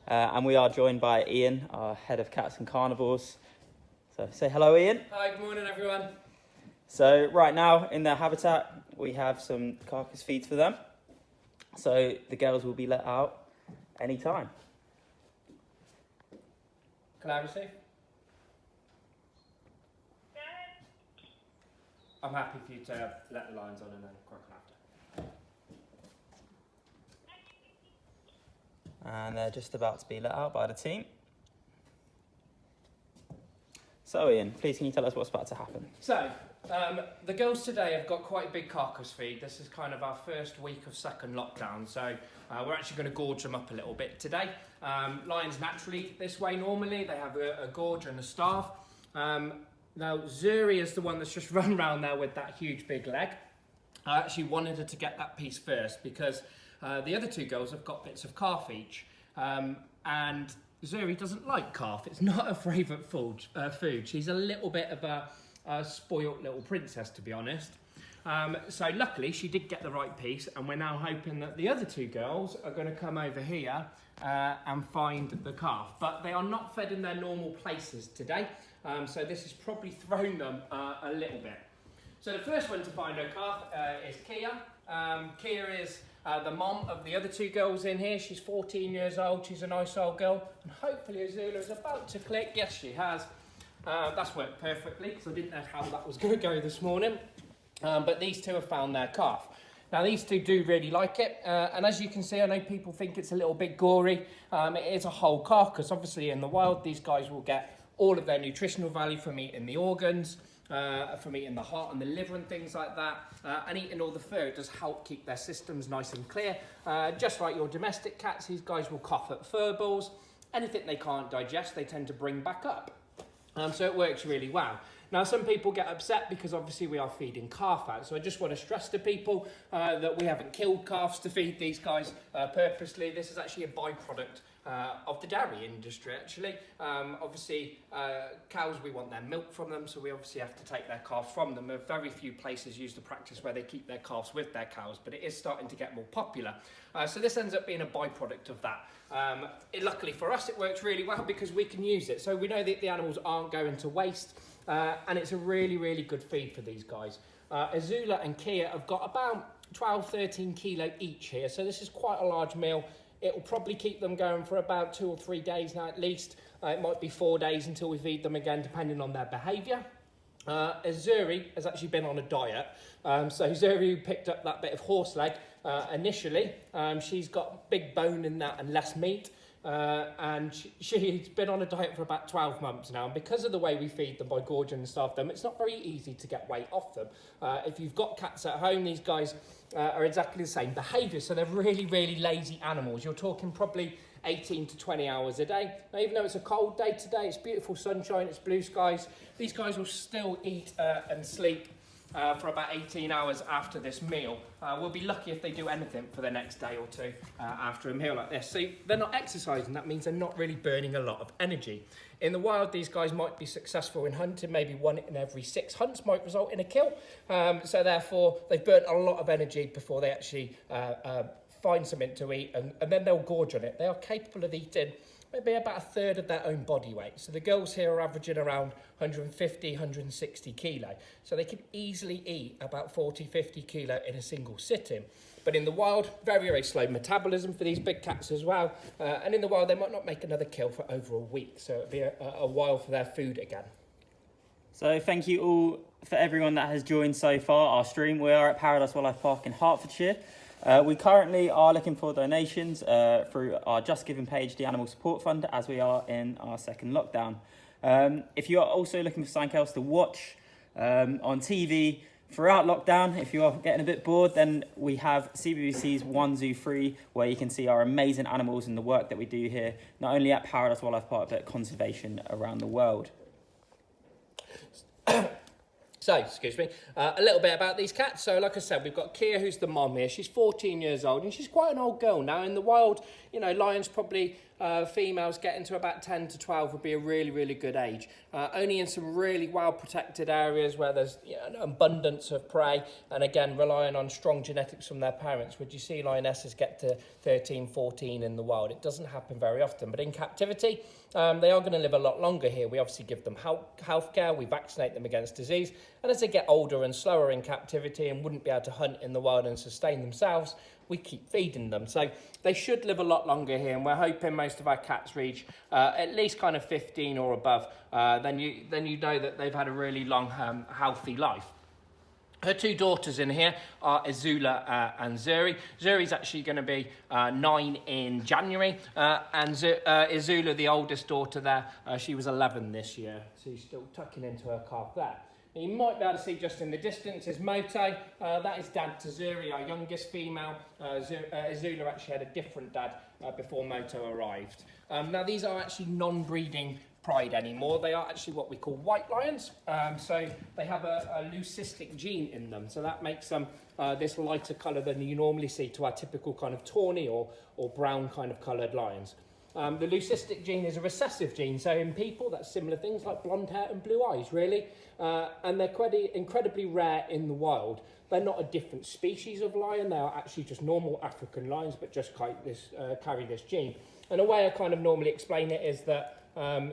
and we are joined by Ian, our head of cats and carnivores. So say hello, Ian. Hi, good morning everyone. So right now in their habitat we have some carcass feeds for them. So the girls will be let out anytime. Can I receive? I'm happy for you to let the lions on and then crack on after. And they're just about to be let out by the team. So Ian, please can you tell us what's about to happen? So, the girls today have got quite a big carcass feed. This is kind of our first week of second lockdown, so we're actually going to gorge them up a little bit today. Lions naturally eat this way normally. They have a gorge and a starve. Now, Zuri is the one that's just run around there with that huge big leg. I actually wanted her to get that piece first because the other two girls have got bits of calf each. And Zuri doesn't like calf. It's not her favourite food. She's a little bit of a spoilt little princess, to be honest. So luckily she did get the right piece, and we're now hoping that the other two girls are going to come over here and find the calf. But they are not fed in their normal places today. So this has probably thrown them a little bit. So the first one to find her calf is Kia. Kia is the mom of the other two girls in here. She's 14 years old. She's a nice old girl. And hopefully Izulu is about to click. Yes, she has. That's worked perfectly because I didn't know how that was going to go this morning. But these two have found their calf. Now these two do really like it. And as you can see, I know people think it's a little bit gory. It is a whole carcass. Obviously in the wild, these guys will get all of their nutritional value from eating the organs, from eating the heart and the liver and things like that, and eating all the fur. It does help keep their systems nice and clear. Just like your domestic cats, these guys will cough up fur balls. Anything they can't digest, they tend to bring back up. So it works really well. Now, some people get upset because obviously we are feeding calf out. So I just want to stress to people that we haven't killed calves to feed these guys purposely. This is actually a byproduct of the dairy industry, actually. Obviously, cows, we want their milk from them, so we obviously have to take their calves from them. Very few places use the practice where they keep their calves with their cows, but it is starting to get more popular. So this ends up being a byproduct of that. Luckily for us, it works really well because we can use it. So we know that the animals aren't going to waste, and it's a really, really good feed for these guys. Izulu and Kia have got about 12, 13 kilo each here, so this is quite a large meal. It will probably keep them going for about 2 or 3 days now at least. It might be 4 days until we feed them again, depending on their behaviour. Zuri has actually been on a diet. So Zuri picked up that bit of horse leg initially. She's got big bone in that and less meat. And she's been on a diet for about 12 months now. And because of the way we feed them by gorging and starve them, it's not very easy to get weight off them. If you've got cats at home, these guys are exactly the same behaviour. So they're really, really lazy animals. You're talking probably 18 to 20 hours a day. Now, even though it's a cold day today, it's beautiful sunshine, it's blue skies, these guys will still eat and sleep for about 18 hours after this meal. We'll be lucky if they do anything for the next day or two after a meal like this. So they're not exercising, that means they're not really burning a lot of energy. In the wild, these guys might be successful in hunting, maybe 1 in every 6 hunts might result in a kill. So therefore, they've burnt a lot of energy before they actually find something to eat, and then they'll gorge on it. They are capable of eating maybe about 1/3 of their own body weight. So the girls here are averaging around 150, 160 kilo. So they can easily eat about 40, 50 kilo in a single sitting. But in the wild, very, very slow metabolism for these big cats as well. And in the wild, they might not make another kill for over a week. So it'll be a while for their food again. So thank you all for everyone that has joined so far our stream. We are at Paradise Wildlife Park in Hertfordshire. We currently are looking for donations through our Just Giving page, the Animal Support Fund, as we are in our second lockdown. If you are also looking for something else to watch on TV throughout lockdown, if you are getting a bit bored, then we have CBBC's ZOO2U, where you can see our amazing animals and the work that we do here, not only at Paradise Wildlife Park, but conservation around the world. So, excuse me, a little bit about these cats. So, like I said, we've got Kia, who's the mom here. She's 14 years old, and she's quite an old girl now. In the wild, you know, lions probably, females getting to about 10 to 12 would be a really, really good age. Only in some really well-protected areas where there's, you know, an abundance of prey, and again, relying on strong genetics from their parents, would you see lionesses get to 13, 14 in the wild? It doesn't happen very often, but in captivity, they are going to live a lot longer here. We obviously give them health care, we vaccinate them against disease, and as they get older and slower in captivity and wouldn't be able to hunt in the wild and sustain themselves, we keep feeding them. So they should live a lot longer here, and we're hoping most of our cats reach at least kind of 15 or above. Then you know that they've had a really long, healthy life. Her two daughters in here are Izulu and Zuri. Zuri's actually going to be 9 in January, and Izulu, the oldest daughter there, she was 11 this year, so she's still tucking into her calf there. Now, you might be able to see just in the distance is Moto. That is dad to Zuri, our youngest female. Izulu actually had a different dad before Moto arrived. Now, these are actually non-breeding pride anymore. They are actually what we call white lions. So they have a leucistic gene in them. So that makes them this lighter colour than you normally see to our typical kind of tawny or brown kind of coloured lions. The leucistic gene is a recessive gene. So in people, that's similar things like blonde hair and blue eyes, really. And they're incredibly rare in the wild. They're not a different species of lion. They are actually just normal African lions, but just carry this gene. And a way I kind of normally explain it is that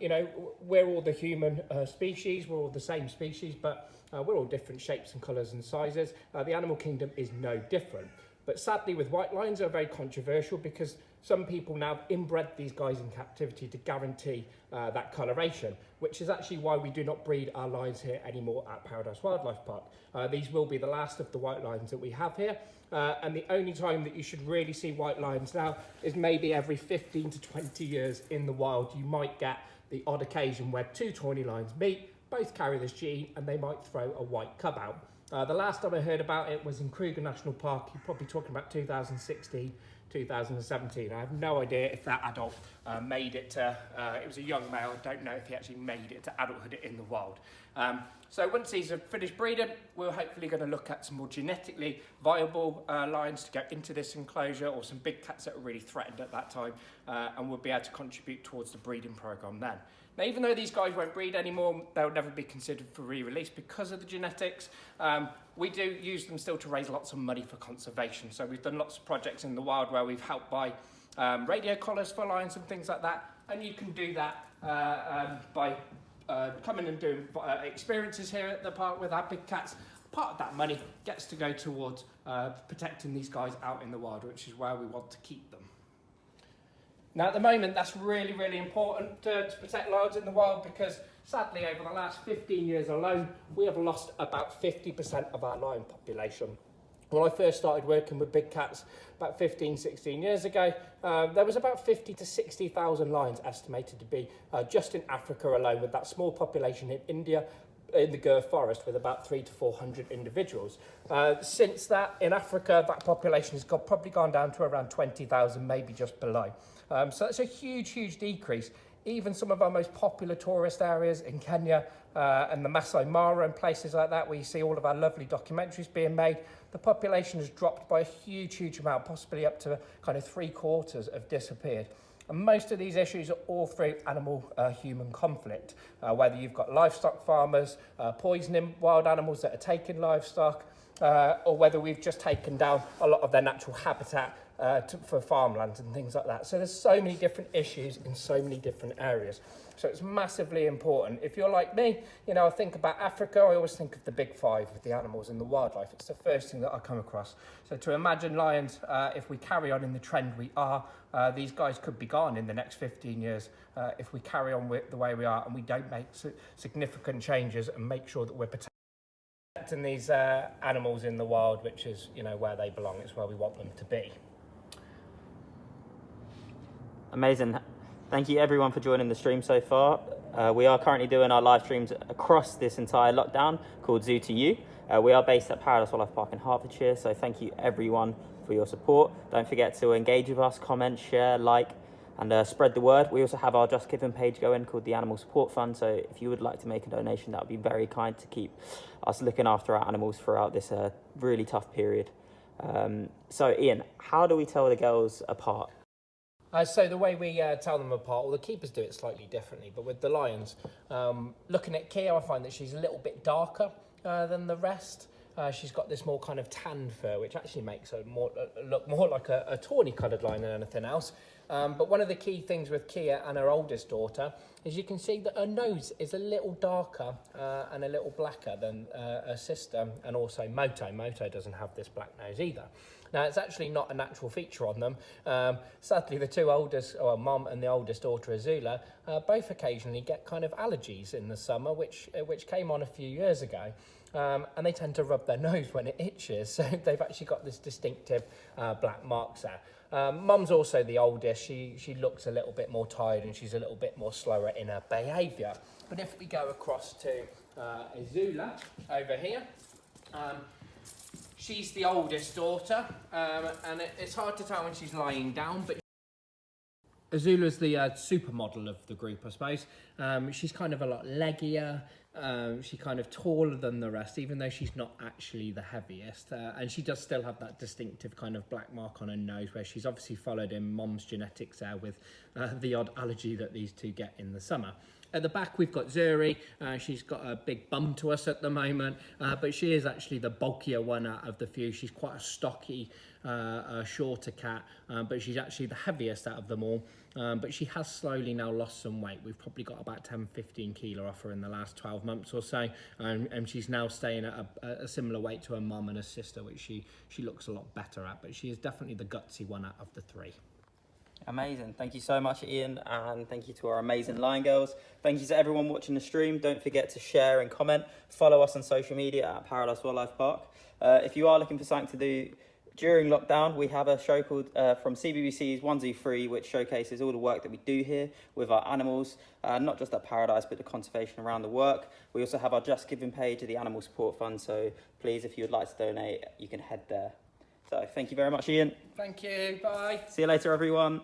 you know, we're all the human species, we're all the same species, but we're all different shapes and colours and sizes. The animal kingdom is no different. But sadly, with white lions, they're very controversial because some people now have inbred these guys in captivity to guarantee that coloration, which is actually why we do not breed our lions here anymore at Paradise Wildlife Park. These will be the last of the white lions that we have here. And the only time that you should really see white lions now is maybe every 15 to 20 years in the wild. You might get the odd occasion where two tawny lions meet, both carry this gene, and they might throw a white cub out. The last time I heard about it was in Kruger National Park. You're probably talking about 2016, 2017. I have no idea if that adult made it to, it was a young male, I don't know if he actually made it to adulthood in the wild. So once these are finished breeding, we're hopefully going to look at some more genetically viable lions to go into this enclosure, or some big cats that are really threatened at that time, and we'll be able to contribute towards the breeding program then. Now, even though these guys won't breed anymore, they'll never be considered for re-release because of the genetics. We do use them still to raise lots of money for conservation. So we've done lots of projects in the wild where we've helped buy radio collars for lions and things like that. And you can do that by coming and doing experiences here at the park with our big cats. Part of that money gets to go towards protecting these guys out in the wild, which is where we want to keep them. Now, at the moment, that's really, really important to protect lions in the wild because, sadly, over the last 15 years alone, we have lost about 50% of our lion population. When I first started working with big cats about 15, 16 years ago, there was about 50 to 60,000 lions estimated to be just in Africa alone, with that small population in India, in the Gorge forest, with about 300 to 400 individuals. Since that, in Africa, that population has probably gone down to around 20,000, maybe just below. So that's a huge, huge decrease. Even some of our most popular tourist areas in Kenya and the Masai Mara and places like that, where you see all of our lovely documentaries being made, the population has dropped by a huge, huge amount, possibly up to kind of 3/4 have disappeared. And most of these issues are all through animal-human conflict, whether you've got livestock farmers poisoning wild animals that are taking livestock, or whether we've just taken down a lot of their natural habitat for farmlands and things like that. So there's so many different issues in so many different areas. So it's massively important. If you're like me, you know, I think about Africa, I always think of the big five with the animals and the wildlife. It's the first thing that I come across. So to imagine lions, if we carry on in the trend we are, these guys could be gone in the next 15 years if we carry on with the way we are and we don't make significant changes and make sure that we're protecting these animals in the wild, which is, you know, where they belong. It's where we want them to be. Amazing. Thank you everyone for joining the stream so far. We are currently doing our live streams across this entire lockdown called ZOO2U. We are based at Paradise Wildlife Park in Hertfordshire, so thank you everyone for your support. Don't forget to engage with us, comment, share, like, and spread the word. We also have our Just Giving page going called the Animal Support Fund. So if you would like to make a donation, that would be very kind to keep us looking after our animals throughout this really tough period. So Ian, how do we tell the girls apart? So the way we tell them apart, well, the keepers do it slightly differently, but with the lions, looking at Kia, I find that she's a little bit darker than the rest. She's got this more kind of tan fur, which actually makes her look more like a tawny coloured lion than anything else. But one of the key things with Kia and her oldest daughter is you can see that her nose is a little darker and a little blacker than her sister, and also Moto. Moto doesn't have this black nose either. Now, it's actually not a natural feature on them. Sadly, the two oldest, or mum and the oldest daughter, Izulu, both occasionally get kind of allergies in the summer, which came on a few years ago. And they tend to rub their nose when it itches, so they've actually got this distinctive black marks there. Mum's also the oldest. She looks a little bit more tired and she's a little bit more slower in her behaviour. But if we go across to Izulu over here, she's the oldest daughter, and it's hard to tell when she's lying down, but Izulu's the supermodel of the group, I suppose. She's kind of a lot leggier. She's kind of taller than the rest, even though she's not actually the heaviest. And she does still have that distinctive kind of black mark on her nose, where she's obviously followed in Mom's genetics there with the odd allergy that these two get in the summer. At the back, we've got Zuri. She's got a big bum to us at the moment, but she is actually the bulkier one out of the few. She's quite a stocky, shorter cat, but she's actually the heaviest out of them all. But she has slowly now lost some weight. We've probably got about 10-15 kilo off her in the last 12 months or so, and she's now staying at a similar weight to her mum and her sister, which she looks a lot better at, but she is definitely the gutsy one out of the three. Amazing. Thank you so much, Ian, and thank you to our amazing Lion Girls. Thank you to everyone watching the stream. Don't forget to share and comment. Follow us on social media at Paradise Wildlife Park. If you are looking for something to do during lockdown, we have a show called from CBBC's ZOO2U, which showcases all the work that we do here with our animals, not just at Paradise, but the conservation around the work. We also have our Just Giving page of the Animal Support Fund, so please, if you would like to donate, you can head there. So thank you very much, Ian. Thank you. Bye. See you later, everyone.